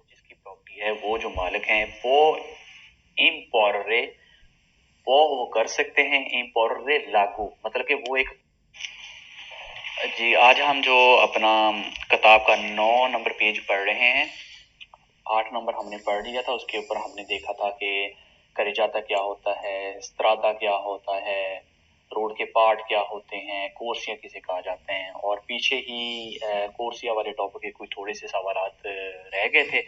Road जिसकी property है वो जो मालिक हैं वो इम्पोर्रे वो कर सकते हैं। इम्पोर्रे लागू मतलब कि वो एक जी आज हम जो अपना किताब का 9 नंबर पेज पढ़ रहे हैं। 8 नंबर हमने पढ़ लिया था, उसके ऊपर हमने देखा था कि करेजाता क्या होता है, स्त्राता क्या होता है, रोड के पार्ट क्या होते हैं, कोर्सिया किसे कहा जाते हैं, और पीछे ही कोर्सिया वाले टॉपिक के कुछ थोड़े से सवालात रह गए थे।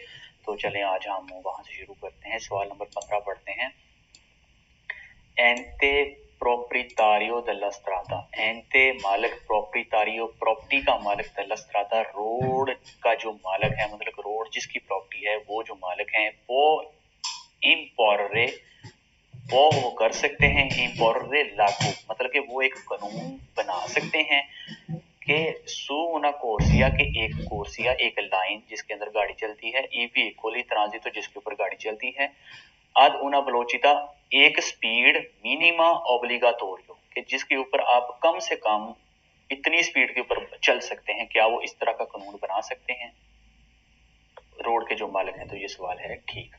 तो चलें आज हम वहां से शुरू करते हैं। सवाल नंबर 15 पढ़ते हैं। एंते proprietario della strada, एंते मालिक, proprietario प्रॉपर्टी का मालिक, della strada रोड का जो मालिक है, मतलब रोड जिसकी प्रॉपर्टी है वो जो मालिक है वो imporre वो कर सकते हैं। imporre लागू मतलब कि वो एक कानून बना सकते हैं कि सु una कोर्सिया के एक कोर्सिया एक लाइन जिसके अंदर गाड़ी चलती है, ईवी इक्वली ट्रांजिट जिसके ऊपर गाड़ी चलती है, ad una velocità एक स्पीड मिनिमा ओब्लिगाटोरियो कि जिसके ऊपर आप कम से कम इतनी स्पीड के ऊपर चल सकते हैं। क्या वो इस तरह का कानून बना सकते हैं रोड के जो मालिक हैं? तो ये सवाल है ठीक।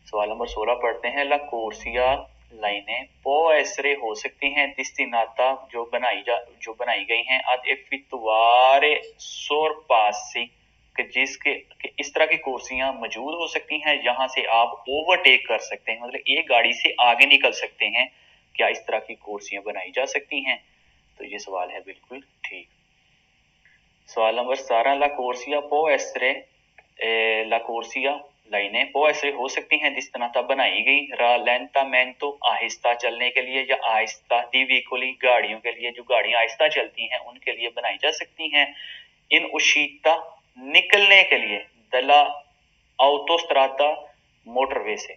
सवाल नंबर 16 पढ़ते हैं। ला कोर्सिया लाइनें पो ऐसरे हो सकती हैं दिस्तिनाता जो बनाई गई हैं ad effettuare sorpassi कि इस तरह की कुर्सियां मौजूद हो सकती हैं जहां से आप ओवरटेक कर सकते हैं, मतलब एक गाड़ी से आगे निकल सकते हैं। क्या इस तरह की कुर्सियां बनाई जा सकती हैं? तो ये सवाल है बिल्कुल ठीक। सवाल नंबर 17 ला कोर्सिया पो एस्ट्रे ला कोर्सिया लाइनें पो ऐसे हो सकती हैं जिस तरह तब बनाई गई रालेंटामेंटो आहिस्ता चलने के लिए या आहिस्ता दी व्हीकली गाड़ियों के लिए, जो गाड़ियां आहिस्ता चलती हैं उनके लिए बनाई जा सकती हैं। इन उशीता निकलने के लिए दला ऑटोस्ट्रादा मोटरवे से।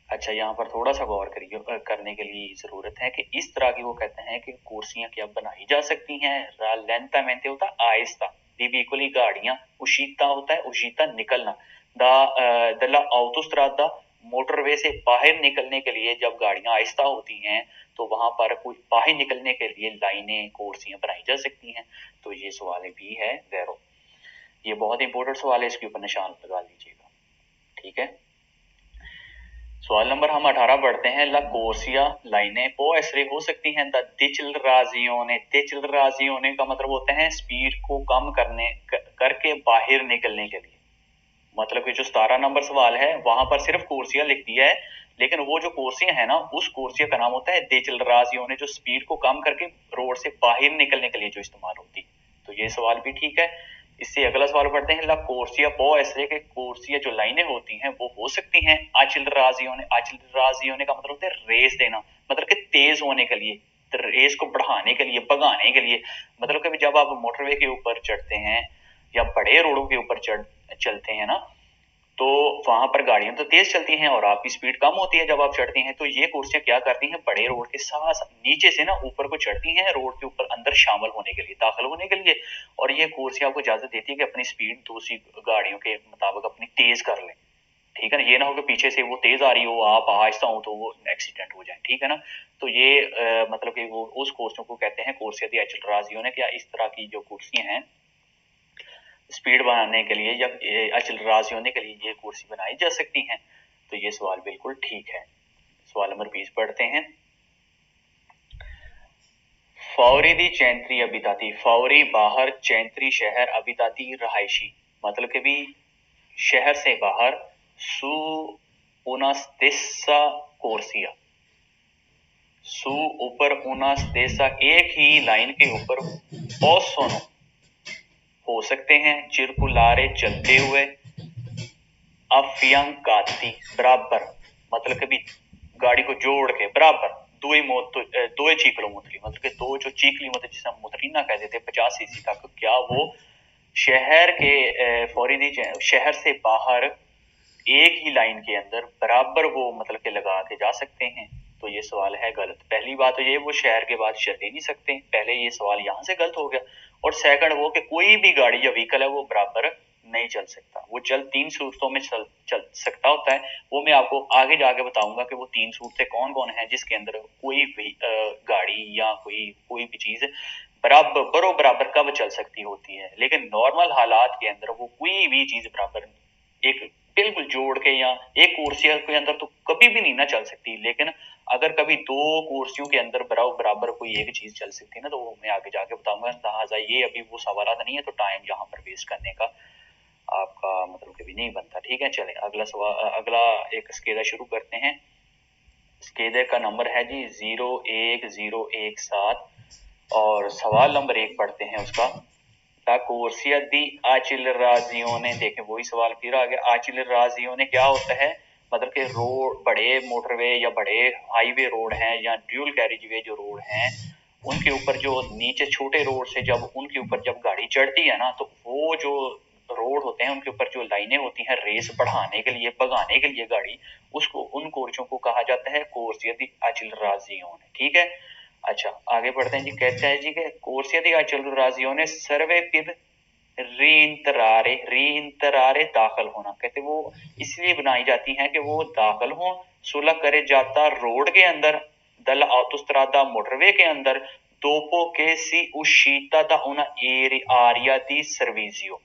अच्छा, यहाँ पर थोड़ा सा गौर करिए, करने के लिए जरूरत है कि इस तरह की वो कहते हैं कि कुर्सियां क्या बनाई जा सकती हैं। रालेंटामेंटे होता है आहिस्ता, इक्वली गाड़ियां, उशीता होता है उशीता निकलना, दला ऑटोस्ट्रादा मोटरवे से बाहर निकलने के लिए जब गाड़ियां आहिस्ता होती हैं तो वहां पर कोई बाहर निकलने के लिए लाइनें कुर्सियां बनाई जा सकती हैं। तो ये सवाल भी है वैरो। ये बहुत इंपॉर्टेंट सवाल है, इसके ऊपर निशान लगा लीजिएगा, ठीक है। सवाल नंबर हम 18 पढ़ते हैं। ला कोर्सिया लाइनें पो ऐसे हो सकती हैं दिचिलराजियोने का मतलब होता है स्पीड को कम करके बाहर निकलने के लिए। मतलब कि जो 17 नंबर सवाल है वहां पर सिर्फ कोर्सिया लिख दिया है, लेकिन वो जो कोर्सिया है ना उस कोर्सिया का नाम होता है दिचिलराजियोने, जो स्पीड को कम करके रोड से बाहर निकलने के लिए जो इस्तेमाल होती। तो ये सवाल भी ठीक है। इससे अगला सवाल पढ़ते हैं। ला कोर्सिया पो ऐसे के कोर्सिया जो लाइनें होती हैं वो हो सकती हैं आचिलराजियोने का मतलब होता है रेस देना, मतलब कि तेज होने के लिए, रेस को बढ़ाने के लिए, भगाने के लिए। मतलब कि जब आप मोटरवे के ऊपर चढ़ते हैं या बड़े रोडों के ऊपर चलते हैं ना, तो वहां पर गाड़ियां तो तेज चलती हैं और आपकी स्पीड कम होती है जब आप चढ़ती हैं। तो ये कुर्सियां क्या करती हैं, बड़े रोड के साथ नीचे से ना ऊपर को चढ़ती हैं रोड के ऊपर अंदर शामिल होने के लिए, दाखिल होने के लिए। और ये कुर्सियां आपको इजाजत देती है कि अपनी स्पीड दूसरी गाड़ियों के मुताबिक अपनी तेज कर लें, ठीक है ना। ये ना हो कि पीछे से वो तेज आ रही हो, आप आहिस्ता हो तो वो एक्सीडेंट हो जाए, ठीक है ना। तो ये मतलब कि वो उस कुर्सियों को कहते हैं कुर्सियां दी एचलराजियों ने। क्या इस तरह की जो कुर्सियां हैं स्पीड बनाने के लिए या अचल राशि होने के लिए ये कुर्सी बनाई जा सकती हैं। तो ये सवाल बिल्कुल ठीक है। सवाल नंबर 20 पढ़ते हैं। फौरी दी चैंत्री अबिताती, फौरी बाहर, चैंत्री शहर, अबिताती रहायशी, मतलब कि भी शहर से बाहर। सु una stessa कोर्सिया, सु ऊपर, una stessa एक ही लाइन के ऊपर, possono हो सकते हैं, चिरकुलारे चलते हुए, अफियंकाती बराबर, मतलब कभी गाड़ी को जोड़ के बराबर, दो चीकलो मुतरी, मतलब कि दो जो चीकली मतलब जिसे हम मुतरीना कहते थे 50 सीसी तक, क्या वो शहर के फौरी शहर से बाहर एक ही लाइन के अंदर बराबर वो मतलब के लगा के जा सकते हैं? तो ये सवाल है गलत। पहली बात तो ये वो शहर के बाद चल ही नहीं सकते, पहले ये सवाल यहां से गलत हो गया। और सेकंड वो कि कोई भी गाड़ी या व्हीकल है वो बराबर नहीं चल सकता, वो चल 3 सूरतों में चल सकता होता है। वो मैं आपको आगे जाके बताऊंगा कि वो 3 सूरतें कौन कौन है जिसके अंदर कोई भी गाड़ी या कोई भी चीज बराबर कब चल सकती होती है। लेकिन नॉर्मल हालात के अंदर वो कोई भी चीज बराबर एक बिल्कुल जोड़ के, या एक कुर्सी के अंदर तो कभी भी नहीं ना चल सकती, लेकिन अगर कभी दो कुर्सियों के अंदर बराबर कोई एक चीज चल सकती है ना, तो वो मैं आगे जाके बताऊंगा। लिहाजा ये अभी वो सवाल नहीं है, तो टाइम यहाँ पर वेस्ट करने का आपका मतलब कभी नहीं बनता। ठीक है, चले अगला सवाल, अगला एक स्केदा शुरू करते हैं। स्केदे का नंबर है जी 01017, और सवाल नंबर 1 पढ़ते हैं उसका। ला कोर्सिया दी आचिलराजियों ने, देखें वही सवाल फिर आ गया। आचिलराजियों ने क्या होता है, मतलब कि रोड, बड़े मोटरवे या बड़े हाईवे रोड हैं या ड्यूल कैरिजवे जो रोड हैं, उनके ऊपर जो नीचे छोटे रोड से जब उनके ऊपर जब गाड़ी चढ़ती है ना, तो वो जो रोड होते हैं उनके ऊपर जो लाइनें होती हैं रेस बढ़ाने के लिए, भगाने के लिए गाड़ी, उसको, उन कोर्चों को कहा जाता है कोर्सिया दी आचिलराजियों ने। ठीक है, अच्छा आगे बढ़ते हैं जी। कहता है जी कि कोर्सिया दी आचिलराजियों ने सर्वे फिर रीइंतरारे दाखिल होना, कहते वो इसलिए बनाई जाती हैं कि वो दाखिल हो सुलह करे जाता रोड के अंदर, दल autostrada मोटरवे के अंदर, dopo che si uscita da una area di servizio।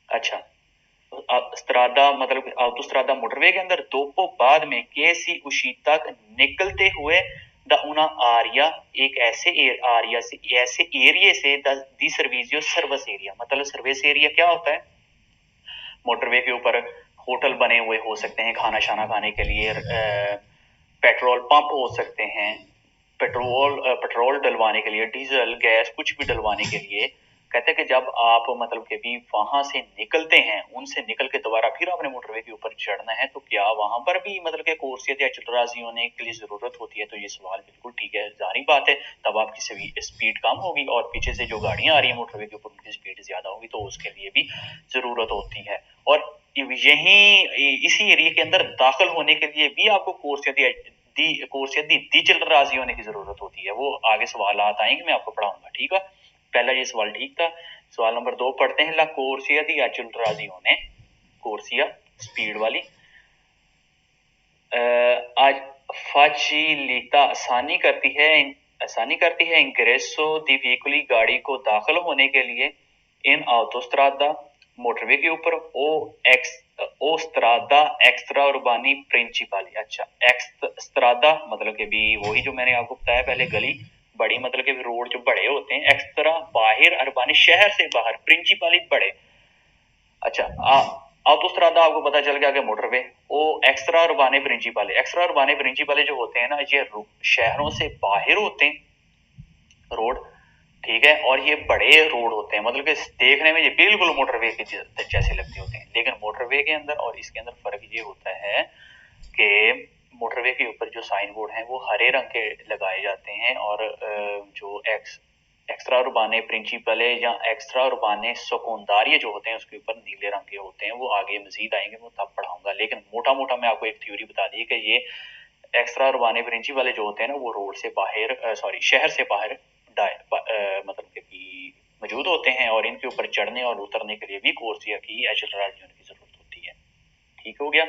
अच्छा, स्त्रादा मतलब autostrada मोटरवे के अंदर, दोपो बाद में, के सी उशीता निकलते हुए, द उना आरिया एक ऐसे आरिया से, ऐसे एरिया से, दी सर्विसियो सर्विस एरिया, मतलब सर्विस एरिया क्या होता है, मोटरवे के ऊपर होटल बने हुए हो सकते हैं खाना शाना खाने के लिए, पेट्रोल पंप हो सकते हैं, पेट्रोल डलवाने के लिए, डीजल गैस कुछ भी डलवाने के लिए। कहते हैं कि जब आप मतलब कि भी वहां से निकलते हैं, उनसे निकल के दोबारा फिर आपने मोटरवे के ऊपर चढ़ना है, तो क्या वहां पर भी मतलब कि कोर्सियत या चिलराजी होने के लिए जरूरत होती है? तो ये सवाल बिल्कुल ठीक है, जाहिर बात है, तब आपकी स्पीड कम होगी और पीछे से जो गाड़ियां आ रही है मोटरवे के ऊपर उनकी स्पीड ज्यादा होगी, तो उसके लिए भी जरूरत होती है। और यही इसी एरिया के अंदर दाखिल होने के लिए भी आपको कोर्सिया दी चिलराजी होने की जरूरत होती है। वो आगे सवाल आएंगे, मैं आपको पढ़ाऊंगा। ठीक है, पहला ये सवाल ठीक था। सवाल नंबर 2 पढ़ते हैं। ला कोर्सिया दी चिलराजियों ने, कोर्सिया स्पीड वाली, आज फैसिलिटा आसानी करती है इंग्रेसो दी व्हीकली गाड़ी को दाखिल होने के लिए, इन ऑटोस्ट्रादा मोटरवे के ऊपर, ओ स्त्रादा एक्स्ट्रा उर्बानी प्रिंसिपाली। अच्छा, एक्स्ट्रादा मतलब कि भी वही जो मैंने आपको बताया पहले, गली बड़ी, मतलब कि रोड जो बड़े होते हैं, एक्स्ट्रा बाहर, अरबानी शहर से बाहर, प्रिंसिपाली बड़े। अच्छा, ऑटोस्ट्रादा आपको पता चल गया कि मोटरवे, वो एक्स्ट्रा उर्बाने प्रिंसिपाले, एक्स्ट्रा उर्बाने प्रिंसिपाले जो होते हैं ना, ये शहरों से बाहर होते हैं रोड। ठीक है, और ये बड़े रोड होते हैं, मतलब कि देखने में ये बिल्कुल मोटरवे के जैसे लगते होते हैं, लेकिन मोटरवे के अंदर और इसके अंदर फर्क ये होता है कि मोटरवे के ऊपर जो साइन बोर्ड हैं वो हरे रंग के लगाए जाते हैं, और जो एक्स्ट्रा उर्बाने प्रिंसिपल है या एक्स्ट्रा उर्बाने सेकेंडरी जो होते हैं उसके ऊपर नीले रंग के होते हैं। वो आगे मजीद आएंगे, वो तब पढ़ाऊंगा, लेकिन मोटा मोटा मैं आपको एक थ्योरी बता दी कि ये एक्स्ट्रा उर्बाने प्रिंसिपल जो होते हैं ना, वो रोड से बाहर, सॉरी शहर से बाहर मतलब कि मौजूद होते हैं, और इनके ऊपर चढ़ने और उतरने के लिए भी कोर्सिया की एचएलआर की जरूरत होती है। ठीक हो गया।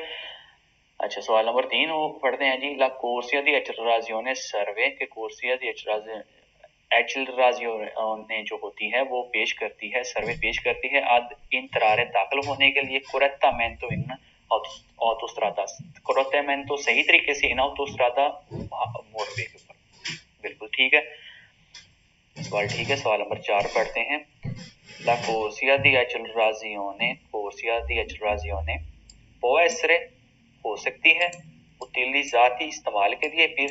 अच्छा, सवाल नंबर 3 पढ़ते हैं जी। ला कोर्सिया दी एचएलआर सर्वे के, कोर्सिया दी एचएलआर ने जो होती है वो पेश करती है, सर्वे पेश करती है, आद इन तरारे दाखिल होने के लिए correctamente इन autostradas, correctamente सही तरीके से इन autostrada मोटरवे के ऊपर। बिल्कुल ठीक है, सवाल ठीक है। सवाल नंबर 4 पढ़ते हैं। La corsia di accelerazione, corsia di accelerazione può essere, हो सकती है, utilizzati इस्तेमाल के लिए, फिर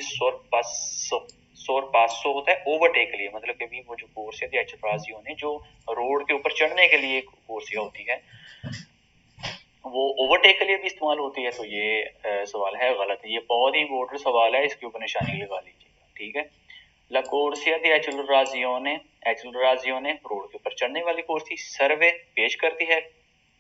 sorpasso होता है ओवरटेक के लिए, मतलब कि भी वो जो कोर्सिया दी accelerazione जो रोड के ऊपर चढ़ने के लिए कोर्सिया होती है, वो ओवरटेक के लिए भी इस्तेमाल होती है। तो ये सवाल है गलत, ये बहुत ही इंपॉर्टेंट सवाल है, इसके ऊपर निशानी लगा लीजिएगा। ठीक है, La corsia di accelerazione road के ऊपर चढ़ने वाली कोर्सी, सर्वे पेश करती है,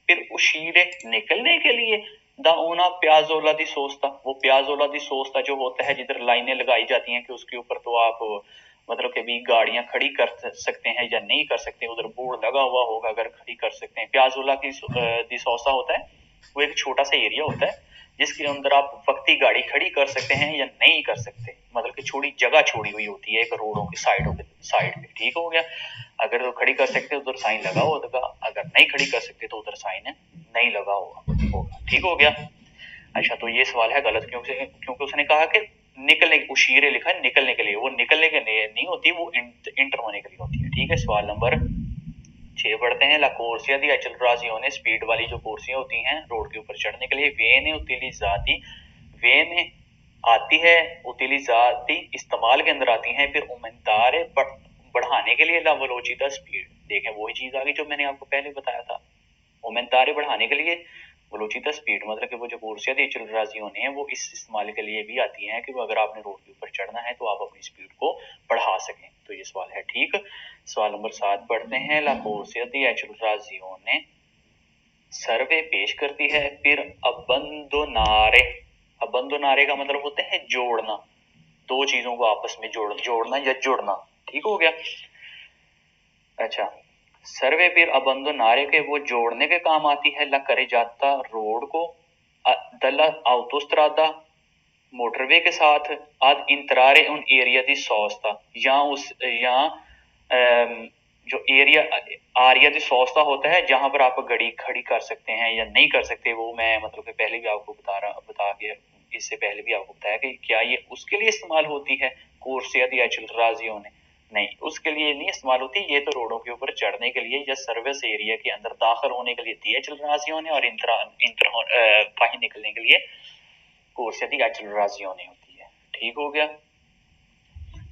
फिर उशीरे निकलने के लिए, दा una piazzola di sosta, वो piazzola di sosta जो होता है जिधर लाइनें लगाई जाती हैं कि उसके ऊपर तो आप मतलब कि भी गाड़ियां खड़ी कर सकते हैं या नहीं कर सकते, उधर बोर्ड लगा हुआ होगा अगर खड़ी कर सकते हैं। piazzola di sosta होता है, वो एक छोटा सा एरिया होता है जिसके अंदर आप वक्ती गाड़ी खड़ी कर सकते हैं या नहीं कर सकते, मतलब कि छोड़ी जगह छोड़ी हुई होती है एक रोडों की साइड पे। ठीक हो गया, अगर तो खड़ी कर सकते हो उधर साइन लगा होगा, अगर नहीं खड़ी कर सकते तो उधर साइन नहीं लगा होगा। होगा। ठीक हो गया। अच्छा, तो ये सवाल है गलत, क्योंकि उसने कहा कि निकलने, उशीरे लिखा है निकलने के लिए, वो निकलने के लिए नहीं होती, वो इंटर होने के लिए होती है। ठीक है, सवाल नंबर 6 पढ़ते हैं। ला कोर्सिया दी अचलराजियों स्पीड वाली जो कोर्सियां होती हैं रोड के ऊपर चढ़ने के लिए, वेने उतिलिज़ाती, वेने आती है, उतिलिज़ाती इस्तेमाल के अंदर आती हैं, फिर उमंतारे बढ़ाने के लिए ला वेलोचिटा स्पीड। देखें वही चीज आ गई जो मैंने आपको पहले बताया था, उमंतारे बढ़ाने के लिए वेलोचिटा स्पीड, मतलब कि वो जो कोर्सिया दी अचलराजियों है वो इस इस्तेमाल के लिए भी आती हैं कि वो अगर आपने रोड के ऊपर चढ़ना है तो आप अपनी स्पीड को बढ़ा सकें। तो ये सवाल है ठीक। सवाल नंबर 7 पढ़ते हैं। ला कोर्सिया दी अचलराजियों सर्वे पेश करती है, फिर अबंदोनारे, अबंदोनारे का मतलब होता है जोड़ना, दो चीजों को आपस में जोड़ना या जुड़ना। ठीक हो गया। अच्छा, सर्वे फिर अबंदोनारे के वो जोड़ने के काम आती है। ला करे जाता रोड को दला autostrada मोटरवे के साथ ad इंतरारे उन एरिया दी सोस्ता, यहाँ जो एरिया दी सोस्ता होता है जहां पर आप गाड़ी खड़ी कर सकते हैं या नहीं कर सकते, वो मैं मतलब कि पहले भी आपको बता के इससे पहले भी आपको बताया कि क्या ये उसके लिए इस्तेमाल होती है कोर्सिया दी अचलराजियों नहीं, उसके लिए नहीं इस्तेमाल होती। ये तो रोडों के ऊपर चढ़ने के लिए या सर्विस एरिया के अंदर दाखिल होने के लिए दिए अचलराजियों और बाहर निकलने के लिए कोर्सिया दी अचलराजियों होती है। ठीक हो गया।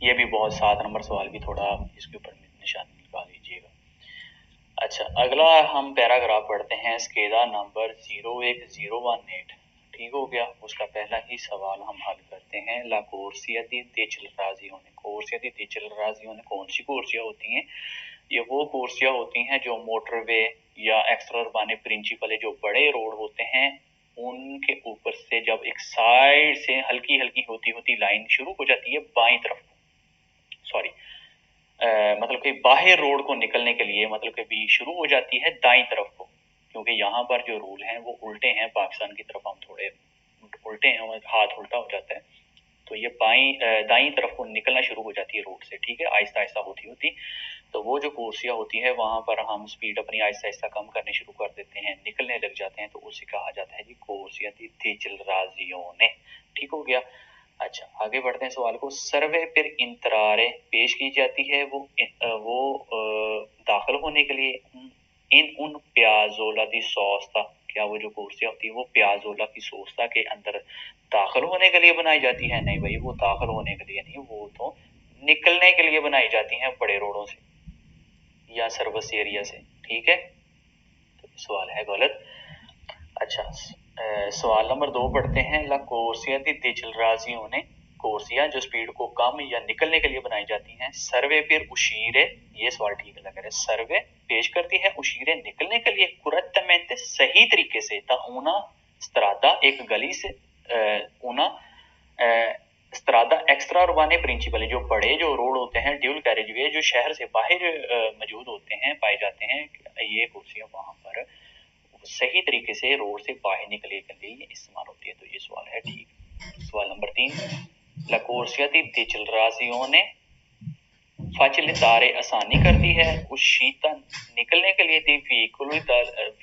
ये भी बहुत 7 नंबर सवाल भी थोड़ा इसके ऊपर निशानी लगा लीजिएगा। अच्छा, अगला हम पैराग्राफ पढ़ते हैं स्केदा नंबर 01018। ठीक हो गया। उसका पहला ही सवाल हम हल करते हैं। ला कोर्सिया दी अचलराजियों कोर्सिया दी अचलराजियों कौन सी कोर्सिया होती हैं? ये वो कोर्सिया होती हैं जो मोटरवे या एक्स्ट्रा उर्बाने प्रिंसिपल जो बड़े रोड होते हैं उनके ऊपर से जब एक साइड से हल्की हल्की होती होती लाइन शुरू हो जाती है बाईं तरफ, सॉरी मतलब कि बाहर रोड को निकलने के लिए मतलब कि भी शुरू हो जाती है दाईं तरफ को, क्योंकि यहाँ पर जो रूल हैं वो उल्टे हैं, पाकिस्तान की तरफ हम थोड़े उल्टे हैं, हाथ उल्टा हो जाता है, तो ये दाईं तरफ को निकलना शुरू हो जाती है रोड से। ठीक है, आहिस्ता आहिस्ता होती होती, तो वो जो कोर्सिया होती है वहां पर हम स्पीड अपनी आहिस्ता आहिस्ता कम करने शुरू कर देते हैं, निकलने लग जाते हैं, तो उसे कहा जाता है जी कोर्सिया दी अचलराजियों। ठीक हो गया। अच्छा, आगे बढ़ते हैं सवाल को। सर्वे फिर इंतरारे पेश की जाती है वो दाखिल होने के लिए इन उन प्याजोला दी सोस्ता, क्या वो जो कोर्सिया होती है वो प्याजोला की सोस्ता के अंदर दाखिल होने के लिए बनाई जाती है? नहीं भाई, वो दाखिल होने के लिए नहीं, वो तो निकलने के लिए बनाई जाती हैं बड़े रोडों से या सर्विस एरिया से। ठीक है, तो सवाल है गलत। अच्छा, सवाल नंबर 2 पढ़ते हैं। ला कोर्सिया दी अचलराजियों कोर्सिया जो स्पीड को कम या निकलने के लिए बनाई जाती हैं सर्वे फिर उशीरे, ये सवाल ठीक लग रहा है, सर्वे पेश करती है उशीरे निकलने के लिए कुरत्तमेंते सही तरीके से ता ऊना स्त्रादा एक गली से ऊना स्त्रादा एक्स्ट्रा उर्बाने प्रिंसिपल जो बड़े जो रोड होते हैं ड्यूल कैरेजवे जो शहर से बाहर मौजूद होते हैं पाए जाते हैं, ये कुर्सियां वहां पर सही तरीके से रोड से बाहर निकलने के लिए इस्तेमाल होती है। तो ये सवाल है ठीक। सवाल नंबर 3, ला कोर्सिया दी अचलराजियों facilitare आसानी करती है uscita निकलने के लिए थी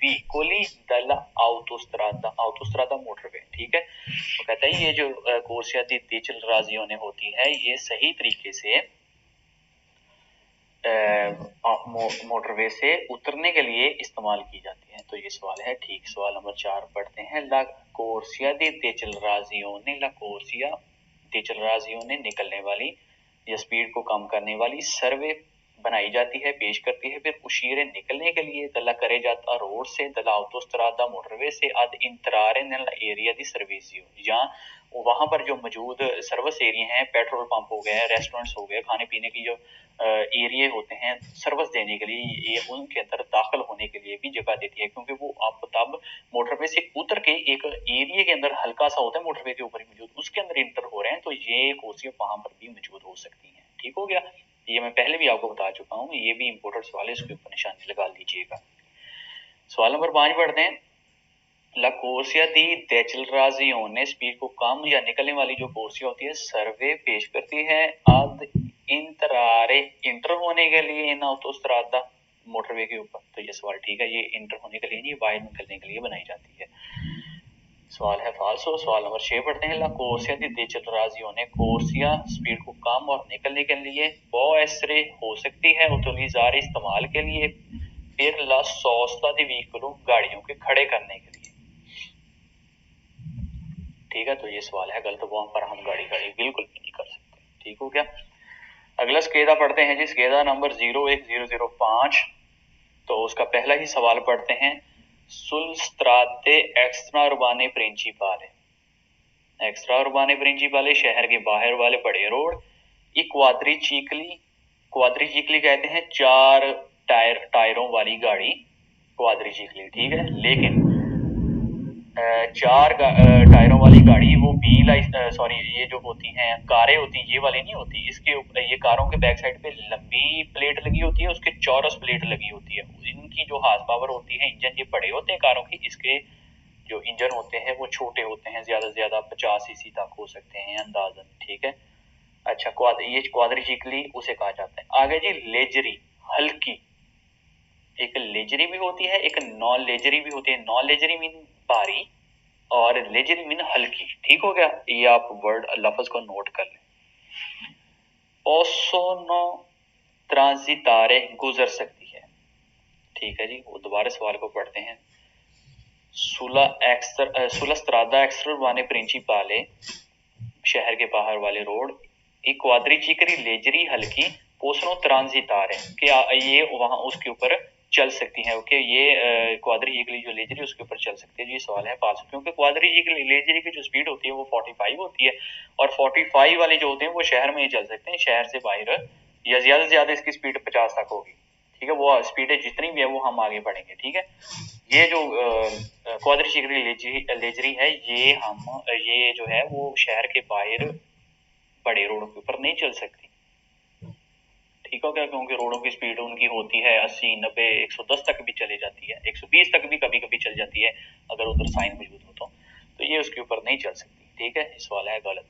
veicoli dalla autostrada मोटरवे। ठीक है, वो कहता है ये जो कोर्सिया दी अचलराजियों होती है ये सही तरीके से मोटरवे से उतरने के लिए इस्तेमाल की जाती है। तो ये सवाल है ठीक। सवाल नंबर 4 पढ़ते हैं। ला कोर्सिया दी अचलराजियों ला कोर्सिया दी अचलराजियों निकलने वाली या स्पीड को कम करने वाली सर्वे बनाई जाती है, पेश करती है, फिर उशीरे निकलने के लिए दला करे जाता रोड से दला autostrada मोटरवे से ad इंतरारे एरिया दी सर्विसियो, जहाँ वहां पर जो मौजूद सर्विस एरिया हैं, पेट्रोल पंप हो गए, रेस्टोरेंट्स हो गए, खाने पीने की जो एरिया होते हैं सर्विस देने के लिए, ये उनके अंदर दाखिल होने के लिए भी जगह देती है, क्योंकि वो आप तब मोटरवे से उतर के एक एरिया के अंदर हल्का सा होता है मोटरवे के ऊपर मौजूद, उसके अंदर इंटर हो रहे हैं, तो ये कोर्सियां वहां पर भी मौजूद हो सकती हैं। ठीक हो गया, ये मैं पहले भी आपको बता चुका हूँ, ये भी इंपोर्टेंट सवाल है, इसके ऊपर निशानी लगा लीजिएगा। सवाल नंबर 5 पढ़ते हैं। ला कोर्सिया दी अचलराजियों स्पीड को कम या निकलने वाली जो कोर्सिया होती है सर्वे पेश करती है ad इंतरारे इंटर होने के लिए इन autostrada मोटरवे के ऊपर। तो ये सवाल ठीक है, ये इंटर होने के लिए नहीं, बाहर निकलने के लिए बनाई जाती है। सवाल है फाल्सो। सवाल नंबर 6 पढ़ते हैं। ला कोर्सिया दी दिचलराजियों ने कोर्सिया स्पीड को कम और निकलने के लिए वो एसरे हो सकती है उतुलिजार इस्तेमाल के लिए, फिर ला सोस्ता दी व्हीकलों गाड़ियों के खड़े करने के लिए। ठीक है, तो ये सवाल है गलत, वहां पर हम गाड़ी खड़ी बिल्कुल भी नहीं कर सकते। ठीक हो गया। अगला स्केदा पढ़ते हैं जी, स्केदा नंबर 01005। तो उसका पहला ही सवाल पढ़ते हैं। सुल स्त्राते एक्स्ट्रा उर्बाने प्रिंसिपाले, एक्स्ट्रा उर्बाने प्रिंसिपाले शहर के बाहर वाले बड़े रोड। ये क्वाद्रिचिकली, क्वाद्रिचिकली कहते हैं 4 टायरों वाली गाड़ी, क्वाद्रिचिकली। ठीक है, लेकिन 4 टायरों वाली गाड़ी वो सॉरी ये जो होती हैं कारें होती हैं, ये वाली नहीं होती। इसके ऊपर ये कारों के बैक साइड पे लंबी प्लेट लगी होती है, उसके चौरस प्लेट लगी होती है। इनकी जो हार्स पावर होती है, इंजन ये बड़े होते हैं कारों की, इसके जो इंजन होते हैं वो छोटे होते हैं, ज्यादा से ज्यादा 50 सीसी तक हो सकते हैं अंदाजन। ठीक है, अच्छा ये क्वाद्रिचिकली उसे कहा जाता है। आगे जी लेजरी, हल्की। एक लेजरी भी होती है, एक नॉन लेजरी भी होती है। नॉन लेजरी मीन भारी और लेजरी मीन हल्की। ठीक हो गया, ये आप वर्ड लफ्ज को नोट कर लें। ओसोनो ट्रांजितारे गुजर सकती है। ठीक है जी, वो दोबारा सवाल को पढ़ते हैं। सुला स्त्रादा एक्स्ट्रा वाने प्रिंसिपाले शहर के बाहर वाले रोड, एक क्वाद्रिचिकली लेजरी हल्की, पोसनो ट्रांजितारे कि ये वहां उसके ऊपर चल सकती है। ओके, ये क्वाद्रिचिकली जो लेजरी उसके ऊपर चल सकती है। ये सवाल है पास, क्योंकि क्वाद्रिचिकली लेजरी की जो स्पीड होती है वो 45 होती है, और 45 वाले जो होते हैं वो शहर में ही चल सकते हैं, शहर से बाहर या ज्यादा से ज्यादा इसकी स्पीड 50 तक होगी। ठीक है, वो स्पीड जितनी भी है वो हम आगे बढ़ेंगे। ठीक है, ये जो क्वाद्रिचिकली लेजरी है, ये जो है वो शहर के बाहर बड़े रोडों के ऊपर नहीं चल सकती। ठीक हो गया, क्योंकि रोडों की स्पीड उनकी होती है 80, 90, 110 तक भी चली जाती है, 120 तक भी कभी कभी चल जाती है अगर उधर साइन मौजूद हो तो ये उसके ऊपर नहीं चल सकती। ठीक है, सवाल है गलत।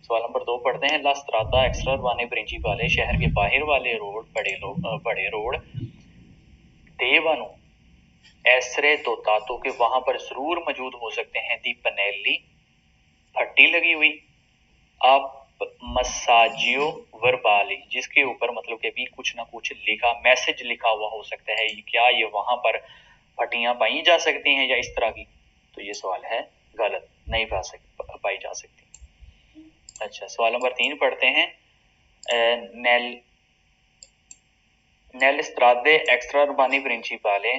सवाल नंबर 2 पढ़ते हैं। ला स्त्राता एक्स्ट्रा वाने प्रिंसिपाले शहर के बाहर वाले रोड बड़े रोड देवानु ऐसरे तो तातों के वहां पर जरूर मौजूद हो सकते हैं। दी पनेली, फट्टी लगी हुई। आप मसाजियो वर्बाली, जिसके ऊपर मतलब कि भी कुछ ना कुछ लिखा, मैसेज लिखा हुआ हो सकता है। क्या ये वहां पर फटियां पाई जा सकती हैं या इस तरह की? तो ये सवाल है गलत, नहीं पाई जा सकती। अच्छा, सवाल नंबर 3 पढ़ते हैं। नेल स्त्रादे एक्स्ट्रा उर्बानी प्रिंसिपाले,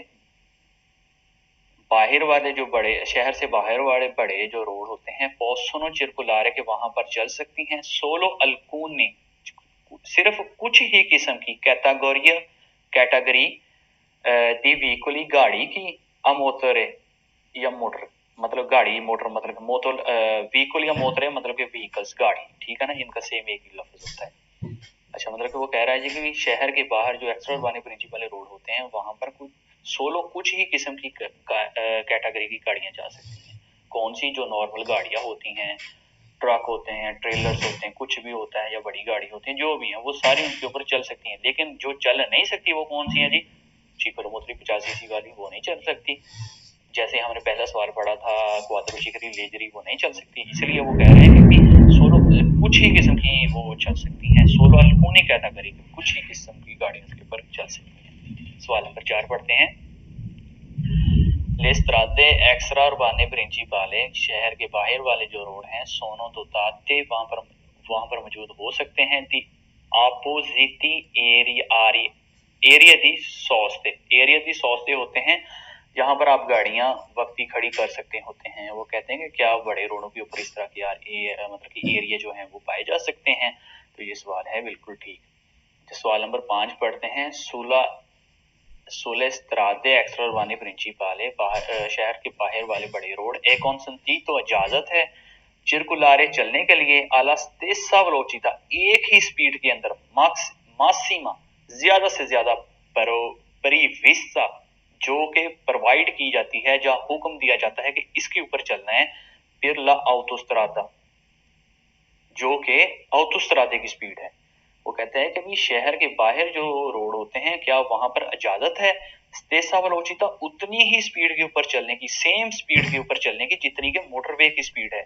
बाहर वाले जो बड़े शहर से बाहर वाले बड़े जो रोड होते हैं, पोसोनो चिरकुलारे के वहां पर चल सकती हैं। सोलो अल्कुनी, सिर्फ कुछ ही किस्म की कैटेगरी दी व्हीकली गाड़ी की अमोतरे या मोटर, मतलब गाड़ी मोटर मतलब मोटर, व्हीकल या मोटर मतलब के व्हीकल्स गाड़ी। ठीक है ना, इनका सेम एक ही लफ्ज होता है। अच्छा, मतलब कि वो कह रहा है जी कि शहर के बाहर जो एक्स्ट्रा उर्बानी प्रिंसिपल रोड होते हैं वहां पर कुछ ही किस्म की कैटेगरी की गाड़ियां जा सकती हैं। कौन सी? जो नॉर्मल गाड़ियां होती हैं, ट्रक होते हैं, ट्रेलर्स होते हैं, कुछ भी होता है या बड़ी गाड़ी होती है, जो भी है वो सारी उनके ऊपर चल सकती हैं। लेकिन जो चल नहीं सकती वो कौन सी है जी? चीपर मोटरी 50 सीसी वाली वो नहीं चल सकती। जैसे हमने पहला सवाल पढ़ा था, क्वाद्रिचिकली लेजरी वो नहीं चल सकती। इसलिए वो कह रहे हैं कि सोलो कुछ ही किस्म की वो चल सकती हैं। सोलो अल्कुनी कैटेगरी की कुछ ही किस्म की गाड़ियां उसके ऊपर चल सकती हैं। सवाल नंबर 4 पढ़ते हैं। लेस्त्राते एक्स्ट्रा उर्बाने प्रिंसिपाले, शहर के बाहर वाले जो रोड हैं, सोनो तो ताते वहां पर मौजूद हो सकते हैं। दी अपोजिटी एरिया दी सोस्ते, एरिया दी सोस्ते होते हैं जहां पर आप गाड़ियां वक्ती खड़ी कर सकते होते हैं। वो कहते हैं कि क्या बड़े रोडों के ऊपर इस तरह के मतलब कि एरिया जो है वो पाए जा सकते हैं। तो ये सवाल है बिल्कुल ठीक। तो सवाल नंबर 5 पढ़ते हैं। सोलेस्त्रादे एक्स्ट्रा उर्बाने प्रिंसिपाले, शहर के बाहर वाले बड़े रोड ए कॉन्संटी तो इजाजत है चिरकुलारे चलने के लिए आला स्टेसा वेलोसिटी, एक ही स्पीड के अंदर माक्सिमा ज्यादा से ज्यादा परिविस्ता जो कि प्रोवाइड की जाती है, जहां हुक्म दिया जाता है कि इसके ऊपर चलना है, फिर ला ऑटोस्ट्रादा जो कि ऑटोस्ट्रादे की स्पीड है। वो कहता है कि भाई शहर के बाहर जो रोड होते हैं क्या वहां पर इजाजत है स्तेसा वेलोसिटी उतनी ही स्पीड के ऊपर चलने की, सेम स्पीड के ऊपर चलने की जितनी के मोटरवे की स्पीड है।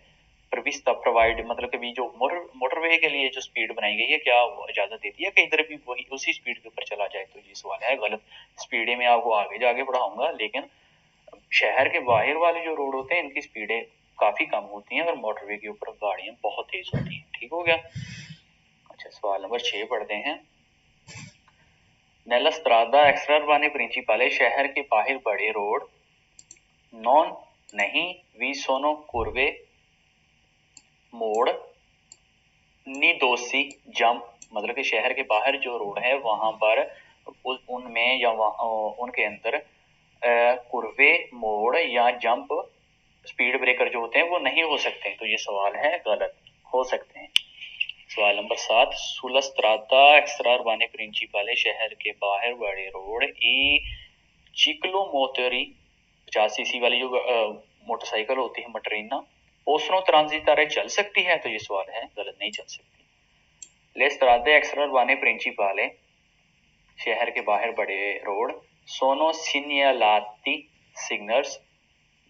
प्रविष्टा प्रोवाइड मतलब कि भी जो मोटरवे के लिए जो स्पीड बनाई गई है क्या वो इजाजत देती है कि इधर भी वही उसी स्पीड के ऊपर चला जाए? तो ये सवाल है गलत। स्पीडें में आपको आगे जाके पढ़ाऊंगा, लेकिन शहर के बाहर वाले जो रोड होते हैं इनकी स्पीडें काफी कम होती हैं और मोटरवे के ऊपर गाड़ियां बहुत तेज होती हैं। ठीक हो गया। अच्छा, सवाल नंबर 6 पढ़ते हैं। Nella strada extraurbane principale शहर के बाहर बड़े रोड नॉन नहीं वी सोनो कुर्वे मोड़ नी दोषी जंप मतलब कि शहर के बाहर जो रोड है वहां पर उनमें या उनके अंदर कुर्वे मोड़ या जंप स्पीड ब्रेकर जो होते हैं वो नहीं हो सकते। तो ये सवाल है गलत, हो सकते हैं। सवाल नंबर 7 सुला स्त्राता एक्स्ट्रा उर्बाने प्रिंसिपले शहर के बाहर बड़े रोड ई चिकलो मोटरी 50 सीसी वाली जो मोटरसाइकिल होती है मटरीना पोस्नो ट्रांजिटारे चल सकती है? तो ये सवाल है गलत, नहीं चल सकती। ले स्त्राते एक्स्ट्रा उर्बाने प्रिंसिपले शहर के बाहर बड़े रोड सोनो सिन्यालाती सिग्नल्स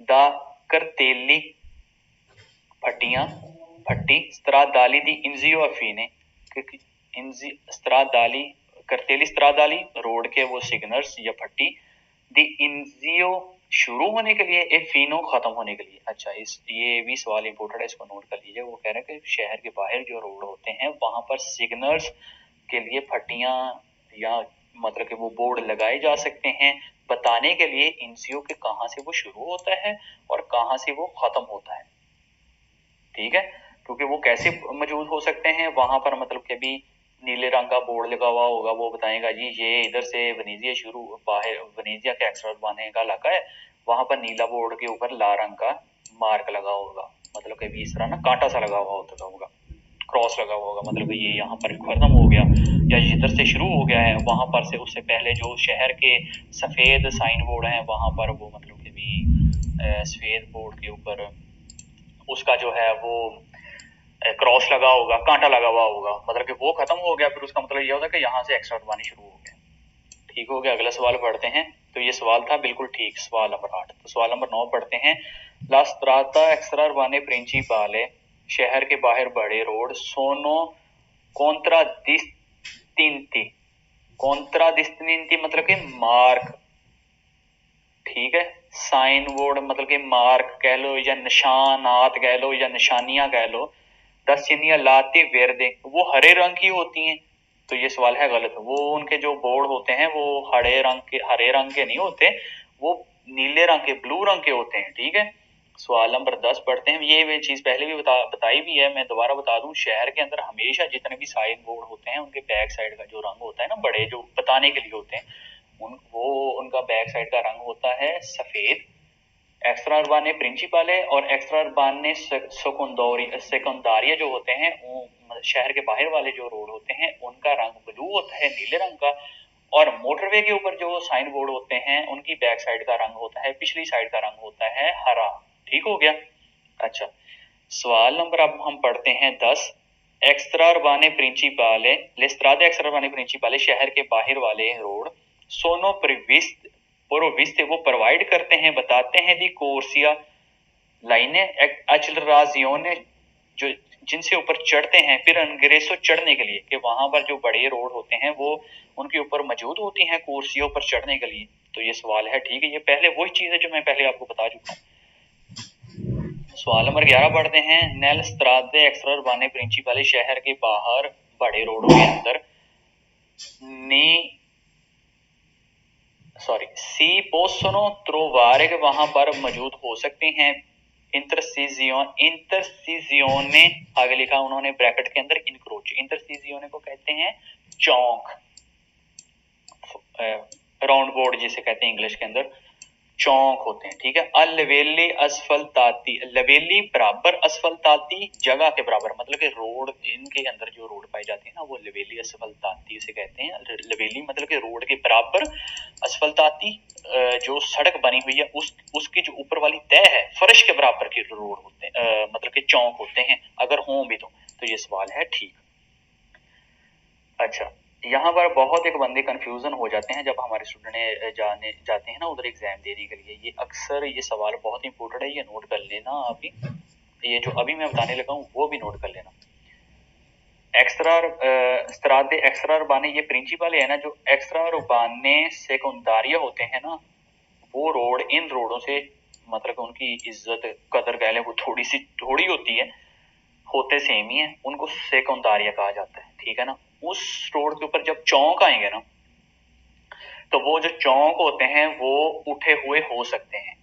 दा करतेली फटियां फट्टी स्त्रादाली दी इंजियो अफीने स्त्रादाली करतेली स्त्रादाली रोड के वो सिग्नल्स या फट्टी दी इंजियो शुरू होने के लिए ए फीनो खत्म होने के लिए। अच्छा, इस ये भी सवाल इंपोर्टेंट है, इसको नोट कर लीजिए। वो कह रहे हैं कि शहर के बाहर जो रोड होते हैं वहां पर सिग्नल्स के लिए फट्टियां या मतलब कि वो बोर्ड लगाए जा सकते हैं बताने के लिए इंजियो के कहां से वो शुरू होता है और कहां से वो खत्म होता है। ठीक है, क्योंकि वो कैसे मौजूद हो सकते हैं वहां पर मतलब कि भी नीले रंग का बोर्ड लगा हुआ होगा, वो बताएगा जी ये इधर से वनीजिया शुरू बाहर वनीजिया के एक्सट्रा बाने का इलाका है, वहां पर नीला बोर्ड के ऊपर लाल रंग का मार्क लगा होगा, मतलब कि भी इस तरह ना कांटा सा लगा हुआ होगा, क्रॉस लगा हुआ होगा, मतलब ये यहाँ पर खत्म हो गया या इधर से शुरू हो गया है। वहां पर से उससे पहले जो शहर के सफेद साइन बोर्ड हैं वहां पर वो मतलब कि भी सफेद बोर्ड के ऊपर उसका जो है वो क्रॉस लगा होगा, कांटा लगा हुआ होगा, मतलब कि वो खत्म हो गया, फिर उसका मतलब ये होता है कि यहाँ से एक्स्ट्रा उठवानी शुरू हो गया। ठीक हो गया। अगला सवाल पढ़ते हैं। तो ये सवाल था बिल्कुल ठीक, सवाल नंबर 8। तो सवाल नंबर 9 पढ़ते हैं। ला स्त्राता एक्स्ट्रा उर्बाने प्रिंसिपाले शहर के बाहर बड़े रोड सोनो कॉन्ट्राडिस्टिंटी कॉन्ट्राडिस्टिंटी मतलब कि मार्क, ठीक है, साइन बोर्ड मतलब कि मार्क कह लो या निशानात कह लो या निशानियां कह लो, दसिनिया लाती वेरदे वो हरे रंग की होती हैं। तो ये सवाल है गलत। वो उनके जो बोर्ड होते हैं वो हरे रंग के नहीं होते, वो नीले रंग के ब्लू रंग के होते हैं। ठीक है। सवाल नंबर 10 पढ़ते हैं। ये चीज पहले भी बताई भी है, मैं दोबारा बता दूं। शहर के अंदर हमेशा जितने भी साइन बोर्ड होते हैं उनके बैक साइड का जो रंग होता है ना, बड़े जो बताने के लिए होते हैं वो उनका बैक साइड का रंग होता है सफेद। एक्स्ट्रा उर्बाने प्रिंसिपल है और एक्स्ट्रा उर्बाने सेकेंडारिया जो होते हैं शहर के बाहर वाले जो रोड होते हैं उनका रंग ब्लू होता है, नीले रंग का। और मोटरवे के ऊपर जो साइन बोर्ड होते हैं उनकी बैक साइड का रंग होता है, पिछली साइड का रंग होता है हरा। ठीक हो गया। अच्छा, सवाल नंबर अब हम पढ़ते हैं 10। एक्स्ट्रा उर्बाने प्रिंसिपल लेस्त्रादे एक्स्ट्रा उर्बाने प्रिंसिपल शहर के बाहर वाले रोड सोनो प्रिविस्ट वो प्रोवाइड करते हैं, बताते हैं दी कोर्सिया लाइनें एक्सलराजियोने जो जिनसे ऊपर चढ़ते हैं फिर अंग्रेसो चढ़ने के लिए, कि वहां पर जो बड़े रोड होते हैं वो उनके ऊपर मौजूद होती हैं कोर्सियों पर चढ़ने के लिए। तो ये सवाल है ठीक है, ये पहले वही चीज है जो मैं पहले आपको बता चुका हूँ। सवाल नंबर 11 पढ़ते हैं। नेल स्त्रादे एक्स्ट्रा उर्बाने प्रिंसिपल शहर के बाहर बड़े रोडों के अंदर नी सी पोसनो त्रोवारे के वहां पर मौजूद हो सकते हैं इंटरसीजियोने आगे लिखा उन्होंने ब्रैकेट के अंदर इनक्रोच। इंटरसीजियोने को कहते हैं चौक, राउंड बोर्ड जिसे कहते हैं इंग्लिश के अंदर, चौक होते हैं। ठीक है। अलवेली असफलताती, लवेली बराबर असफलताती जगह के बराबर, मतलब कि रोड इनके अंदर जो रोड पाई जाती है ना वो लवेली असफलताती उसे कहते हैं। लवेली मतलब कि रोड के बराबर, असफलताती जो सड़क बनी हुई है उसकी जो ऊपर वाली तय है फर्श के बराबर के रोड होते हैं, मतलब कि चौक होते हैं अगर हों भी तो ये सवाल है ठीक। अच्छा, यहाँ पर बहुत एक बंदे कंफ्यूजन हो जाते हैं जब हमारे स्टूडेंट जाते हैं ना उधर एग्जाम देने के लिए। ये अक्सर ये सवाल बहुत इंपॉर्टेंट है, ये नोट कर लेना आप ही। ये जो अभी मैं बताने लगा हूँ वो भी नोट कर लेना। एक्स्ट्रा स्त्रादे एक्स्ट्रा उर्बाने ये प्रिंसिपल है ना, जो एक्स्ट्रा उर्बाने सेकेंडारिया होते हैं ना, वो रोड इन रोडों से मतलब उनकी इज्जत कदर कह लें वो थोड़ी होती है, होते सेम ही है, उनको सेकेंडारिया कहा जाता है, ठीक है ना। उस रोड के ऊपर जब चौक आएंगे ना, तो वो जो चौक होते हैं वो उठे हुए हो सकते हैं।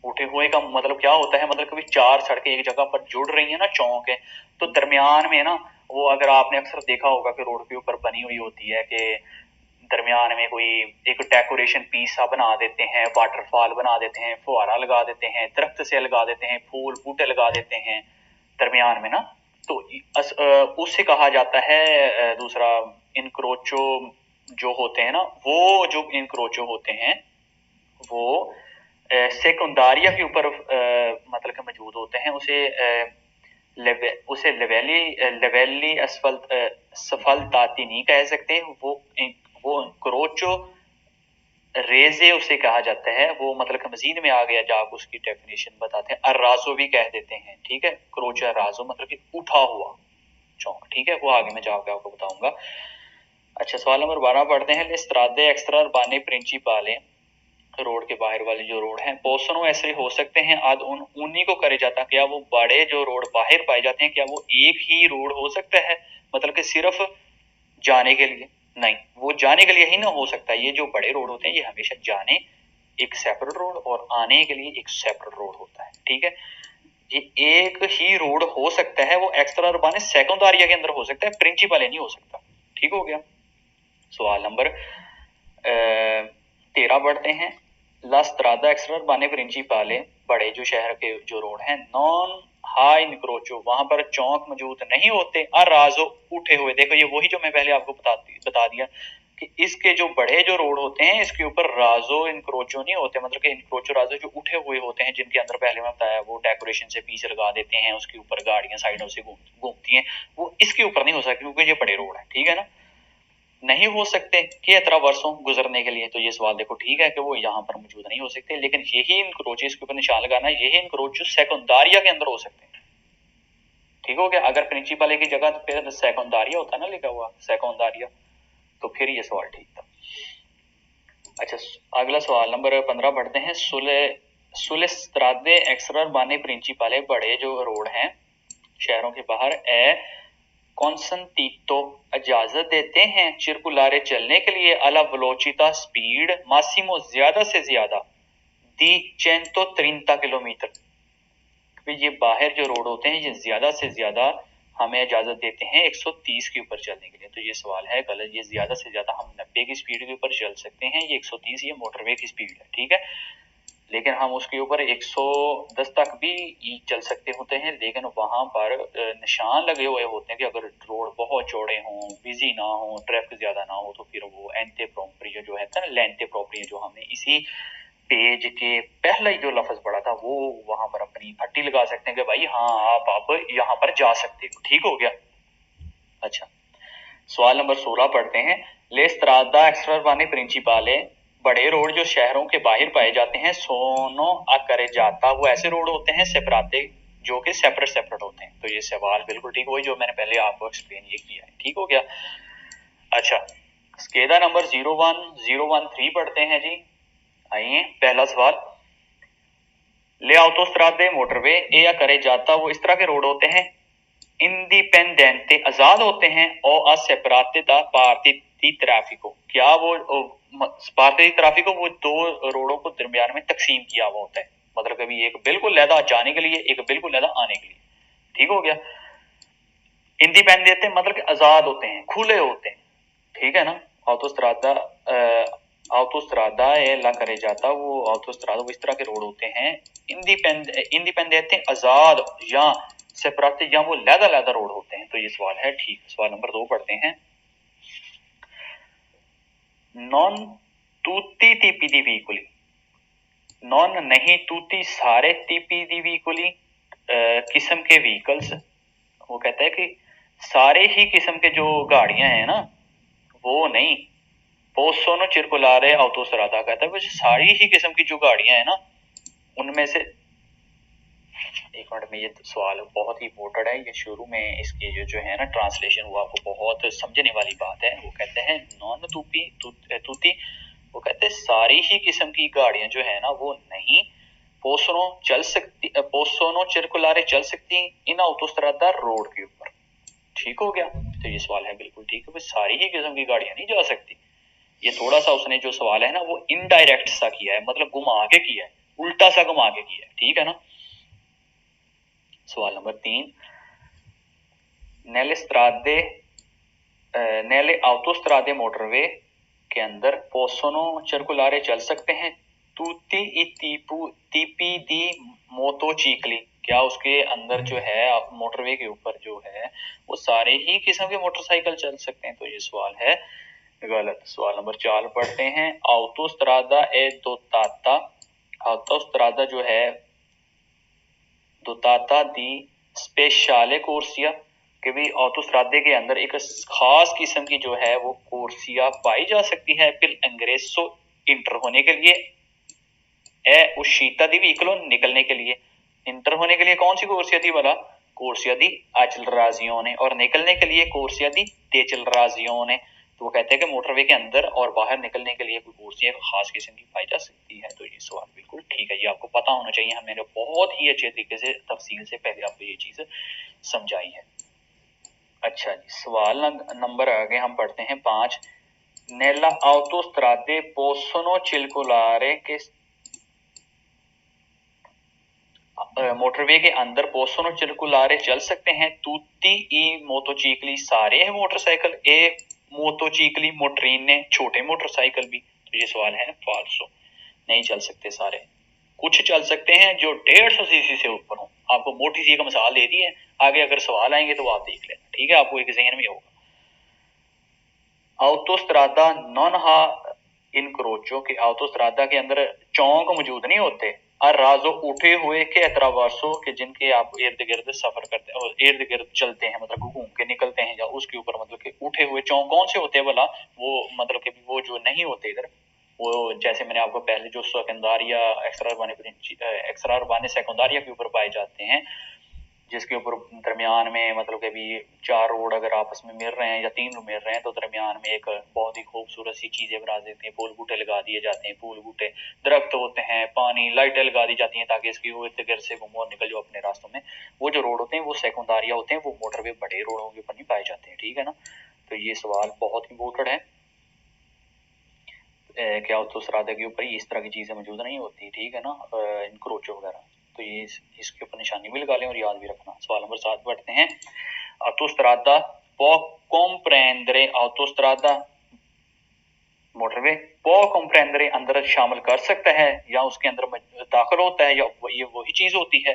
उठे हुए का मतलब क्या होता है, मतलब कभी चार सड़कें एक जगह पर जुड़ रही है ना, चौक है, तो दरमियान में ना, वो अगर आपने अक्सर देखा होगा कि रोड के ऊपर बनी हुई होती है कि दरमियान में कोई एक डेकोरेशन पीस सा बना देते हैं, वाटरफॉल बना देते हैं, फुहारा लगा देते हैं, दरख्त से लगा देते हैं, फूल बूटे लगा देते हैं दरमियान में ना, तो उससे कहा जाता है दूसरा इनक्रोचो जो होते हैं ना, वो जो इनक्रोचो होते हैं वो सेकेंडारिया के ऊपर मतलब के मौजूद होते हैं। उसे लेवेली असफलताती नहीं कह सकते, वो क्रोचो रेजे उसे कहा जाता है। वो मतलब कि मजीद में आ गया जब उसकी डेफिनेशन बताते हैं, अर्राजो भी कह देते हैं, ठीक है। क्रोचो अर्राजो मतलब कि उठा हुआ चौक, ठीक है, वो आगे मैं जाके आपको बताऊंगा। अच्छा, सवाल नंबर 12 पढ़ते हैं। स्त्रादे एक्स्ट्रा उर्बाने प्रिंसिपाले, रोड के बाहर वाले जो रोड हैं, पोसनो ऐसे हो सकते हैं आद उन्हीं को करे जाता। क्या वो बड़े जो रोड बाहर पाए जाते हैं, क्या वो एक ही रोड हो सकता है, मतलब कि सिर्फ जाने के लिए? नहीं, वो जाने के लिए ही ना हो सकता। ये जो बड़े रोड होते हैं ये हमेशा जाने एक सेपरेट रोड और आने के लिए एक सेपरेट रोड होता है, ठीक है। ये एक ही रोड हो सकता है, वो एक्स्ट्रा उर्बाने सेकेंडारिया के अंदर हो सकता है, प्रिंसिपल नहीं हो सकता, ठीक हो गया। सवाल नंबर 13 पढ़ते हैं। ला स्त्रादा एक्स्ट्रा उर्बाने प्रिंसिपाले, बड़े जो शहर के जो रोड हैं, नॉन हाई इनक्रोचो, वहां पर चौक मौजूद नहीं होते, अर्राजो उठे हुए। देखो ये वही जो मैं पहले आपको बता दिया कि इसके जो बड़े जो रोड होते हैं इसके ऊपर राजो इनक्रोचो नहीं होते, मतलब कि इनक्रोचो राजो जो उठे हुए होते हैं, जिनके अंदर पहले मैं बताया वो डेकोरेशन से पीछे लगा देते हैं, उसके ऊपर गाड़ियां साइडों से घूमती हैं, वो इसके ऊपर नहीं हो सकती क्योंकि ये बड़े रोड है, ठीक है ना। नहीं हो सकते कि इतना वर्षों गुजरने के लिए, तो ये सवाल देखो ठीक है कि वो यहाँ पर मौजूद नहीं हो सकते, लेकिन यही इनक्रोच, इसके ऊपर निशान लगाना, यही इनक्रोच जो सेकेंडारिया के अंदर हो सकते हैं, ठीक हो गया। अगर प्रिंसिपल की जगह फिर सेकेंडारिया होता ना लिखा हुआ सेकेंडारिया, तो फिर ये सवाल ठीक था। अच्छा, अगला सवाल नंबर 15 पढ़ते हैं। सुलेस्त्रादे एक्स्ट्रा बाने प्रिंसिपले, बड़े जो रोड हैं शहरों के बाहर, कॉन्संटीतो इजाजत देते हैं चिरकुलारे चलने के लिए, अला वेलोचिता स्पीड मासिमो ज्यादा से ज्यादा दी 130 किलोमीटर। ये बाहर जो रोड होते हैं ये ज्यादा से ज्यादा हमें इजाजत देते हैं 130 के ऊपर चलने के लिए, तो ये सवाल है गलत। ये ज्यादा से ज्यादा हम 90 की स्पीड के ऊपर चल सकते हैं, ये 130 ये मोटरवे की स्पीड है, ठीक है। लेकिन हम उसके ऊपर 110 तक भी चल सकते होते हैं, लेकिन वहां पर निशान लगे हुए होते हैं कि अगर रोड बहुत चौड़े हों, बिजी ना हो, ट्रैफिक ज्यादा ना हो, तो फिर वो एंटे प्रोप्रियो जो है ना, लेंटे प्रोप्रियो, जो हमने इसी पेज के पहला ही जो लफ्ज पढ़ा था, वो वहां पर अपनी पट्टी लगा सकते हैं कि भाई हाँ आप अब यहाँ पर जा सकते हो, ठीक हो गया। अच्छा, सवाल नंबर 16 पढ़ते हैं। ले स्त्रादा एक्स्ट्रावाने प्रिंसिपाले, बड़े रोड जो शहरों के बाहर पाए जाते हैं, सोनो अकरे जाता, वो ऐसे रोड होते हैं सेपराते, जो कि सेपरेट सेपरेट होते हैं। तो ये सवाल बिल्कुल ठीक वही जो मैंने पहले आपको एक्सप्लेन ये किया है, ठीक हो गया। अच्छा, स्केदा नंबर 01013 पढ़ते हैं जी। आइए, पहला सवाल। ले autostrade मोटरवे ए या करे जाता, वो इस तरह के रोड होते हैं इंडिपेंडेंटे आजाद होते हैं, और असेपराते दा पार्टी ट्रैफिको, क्या वो पार्टी ट्रैफिको वो दो रोडों को दरमियान में तकसीम किया हुआ होता है, मतलब कभी एक बिल्कुल लहदा जाने के लिए, एक बिल्कुल लहदा आने के लिए, ठीक हो गया। इंडिपेंडेंट मतलब कि आजाद होते हैं, खुले होते हैं, ठीक है ना। ऑटोस्ट्रादा ऑटोस्ट्रादा ला करे जाता, वो ऑटोस्ट्रादा वो इस तरह के रोड होते हैं इंडिपेंडेंट आजाद या सेपरेट या वो लहदा लहदा रोड होते हैं, तो ये सवाल है ठीक। सवाल नंबर 2 पढ़ते हैं। नॉन टूटी टीपी दी व्हीकुली, नॉन नहीं टूटी सारे टीपी दी व्हीकुली किस्म के व्हीकल्स, वो कहता है कि सारे ही किस्म के जो गाड़ियां हैं ना वो नहीं, possono circolare autostrada कहता है वैसे सारी ही किस्म की जो गाड़ियां हैं ना उनमें से, एक मिनट में, ये सवाल बहुत ही इम्पोर्टेंट है, ये शुरू में इसकी जो है ना ट्रांसलेशन वो आपको बहुत समझने वाली बात है। वो कहते हैं नॉन तूपी तूती, वो कहते हैं सारी ही किस्म की गाड़ियां जो है ना वो नहीं पोसोनो चल सकती, पोसोनो चिरकुलारे चल सकती इन ऑटोस्ट्रादा रोड के ऊपर। ठीक हो गया, तो ये सवाल है बिल्कुल ठीक है भाई, सारी ही किस्म की गाड़ियां नहीं जा सकती। ये थोड़ा सा उसने जो सवाल है ना वो इनडायरेक्ट सा किया है, मतलब घुमा के किया है, उल्टा सा घुमा के किया है, ठीक है ना। सवाल नंबर 3, नेले स्ट्रादे नेले ऑटोस्ट्रादे मोटरवे के अंदर पोसोनो सर्कुलारे चल सकते हैं तूती टीपी दी मोटोचिकली, क्या उसके अंदर जो है मोटरवे के ऊपर जो है वो सारे ही किस्म के मोटरसाइकिल चल सकते हैं, तो ये सवाल है गलत। सवाल नंबर 4 पढ़ते हैं, ऑटोस्ट्रादा ए दोताता, ऑटोस्ट्रादा जो है दोताता दी स्पेशले कोर्सिया, कि भी ऑटोस्ट्रादे के अंदर एक खास किस्म की जो है वो कोर्सिया पाई जा सकती है फिर अंग्रेसो इंटर होने के लिए, ए उशीता दी व्हीकलो निकलने के लिए, इंटर होने के लिए कौन सी कोर्सिया थी वाला, कोर्सिया दी अचलराजियों ने, और निकलने के लिए कोर्सिया दी तेचलराजियों ने। तो वो कहते हैं कि मोटरवे के अंदर और बाहर निकलने के लिए कोई कोर्सिया खास किस्म की पाई जा सकती है, तो ये सवाल बिल्कुल ठीक है, ये आपको पता होना चाहिए, हमने बहुत ही अच्छे तरीके से तफसील से पहले आपको ये चीज समझाई है। अच्छा जी, सवाल नंबर आगे हम पढ़ते हैं 5, नेला autostrade possono circolare के मोटरवे के अंदर पोसोनो चिरकुलारे चल सकते हैं तुtti ई मोटोचिकली, सारे हैं मोटरसाइकिल, ए मोटोचिकली मोटरीन ने छोटे मोटरसाइकिल भी, तो ये सवाल है फाल्सो, नहीं चल सकते सारे, कुछ चल सकते हैं जो 150 सीसी से ऊपर हो। आपको मोटी सी एक मिसाल दे दी है, आगे अगर सवाल आएंगे तो आप देख लेना, ठीक है, आपको एक जहन में होगा। ऑटोस्ट्रादा नॉन हा इनक्रोचो, के ऑटोस्ट्रादा के अंदर चौक मौजूद नहीं होते, और राजो उठे हुए के अतरावासो, के जिनके आप इर्द गिर्द सफर करते हैं और इर्द गिर्द चलते हैं, मतलब घूम के निकलते हैं, या उसके ऊपर मतलब कि उठे हुए चौक कौन से होते हैं भला, वो मतलब कि वो जो नहीं होते इधर, वो जैसे मैंने आपको पहले जो सेकेंडारिया एक्स्ट्रा अर्बाने सेकेंडारिया के ऊपर पाए जाते हैं, जिसके ऊपर दरमियान में मतलब कि अभी 4 रोड अगर आपस में मिल रहे हैं या 3 मिल रहे हैं तो दरमियान में एक बहुत ही खूबसूरत सी चीजें बना देते हैं, फूल बूटे लगा दिए जाते हैं, फूल बूटे दरख्त होते हैं, पानी लाइटें लगा दी जाती हैं ताकि इसकी वो इर्द गिर्द से घूमो और निकल जाओ अपने रास्तों में। वो जो रोड होते हैं वो सेकेंडारिया होते हैं, वो मोटरवे बड़े रोडों के ऊपर नहीं पाए जाते हैं, ठीक है ना। तो ये सवाल बहुत इंपॉर्टेंट है, क्या ऑटोस्ट्रादा के ऊपर इस तरह की चीजें मौजूद नहीं होती, ठीक है ना, इनक्रोचो वगैरह, तो ये इसके ऊपर निशानी भी लगा लें और याद भी रखना। सवाल नंबर 7 पढ़ते हैं, ऑटोस्ट्रादा può comprendere autostrada motorway, può comprendere अंदर शामिल कर सकता है या उसके अंदर दाखिल होता है, या ये वही चीज होती है।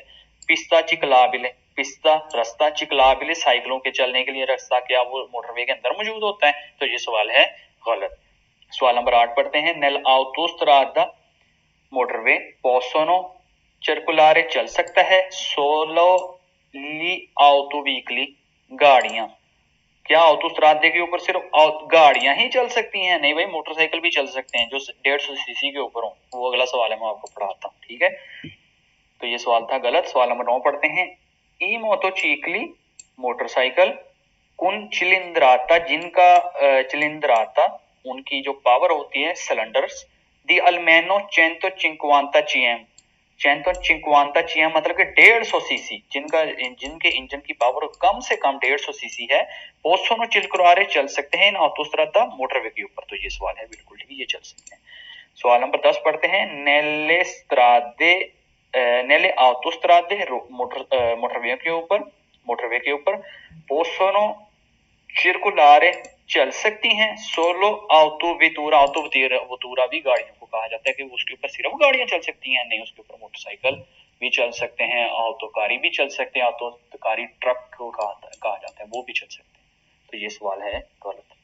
पिस्ता चिकलाबिले, पिस्ता रास्ता, चिकलाबिले साइकिलों के चलने के लिए रास्ता, क्या वो मोटरवे के अंदर मौजूद होता है, तो ये सवाल है गलत। सवाल नंबर 8 पढ़ते हैं, nail autostrada motorway possono circolare चल सकता है सोलो ली auto व्हीकली, गाड़ियां, क्या ऑटोस्ट्रादे के ऊपर सिर्फ गाड़ियां ही चल सकती हैं, नहीं भाई मोटरसाइकिल भी चल सकते हैं जो 150 सीसी के ऊपर हो, वो अगला सवाल है, मैं आपको पढ़ाता हूँ, ठीक है। तो ये सवाल था गलत। सवाल नंबर 9 पढ़ते हैं, ई मोटोचिकली मोटरसाइकिल कुन चिलिंद्राता, जिनका चिलिंद्राता उनकी जो पावर होती है सिलेंडर्स, दी अल्मेनो 150 150 मतलब कि 150 सीसी, जिनका जिनके इंजन की पावर कम से कम 150 सीसी है, पोसोनो चिलकुरारे चल सकते हैं इन ऑटोस्ट्रादा मोटरवे के ऊपर, तो ये सवाल है बिल्कुल ठीक है, ये चल सकते हैं। सवाल नंबर 10 पढ़ते हैं, नेले स्ट्रादे नेले ऑटोस्ट्रादे मोटरवे के ऊपर पोसोनो चिरकुलारे चल सकती हैं सोलो ऑटो वतूरा भी गाड़ियों को कहा जाता है कि उसके ऊपर सिर्फ गाड़ियां चल सकती हैं, नहीं उसके ऊपर मोटरसाइकिल भी चल सकते हैं, ऑटोकारी भी चल सकते हैं, ऑटोकारी ट्रक को कहा जाता है वो भी चल सकते हैं, तो ये सवाल है गलत।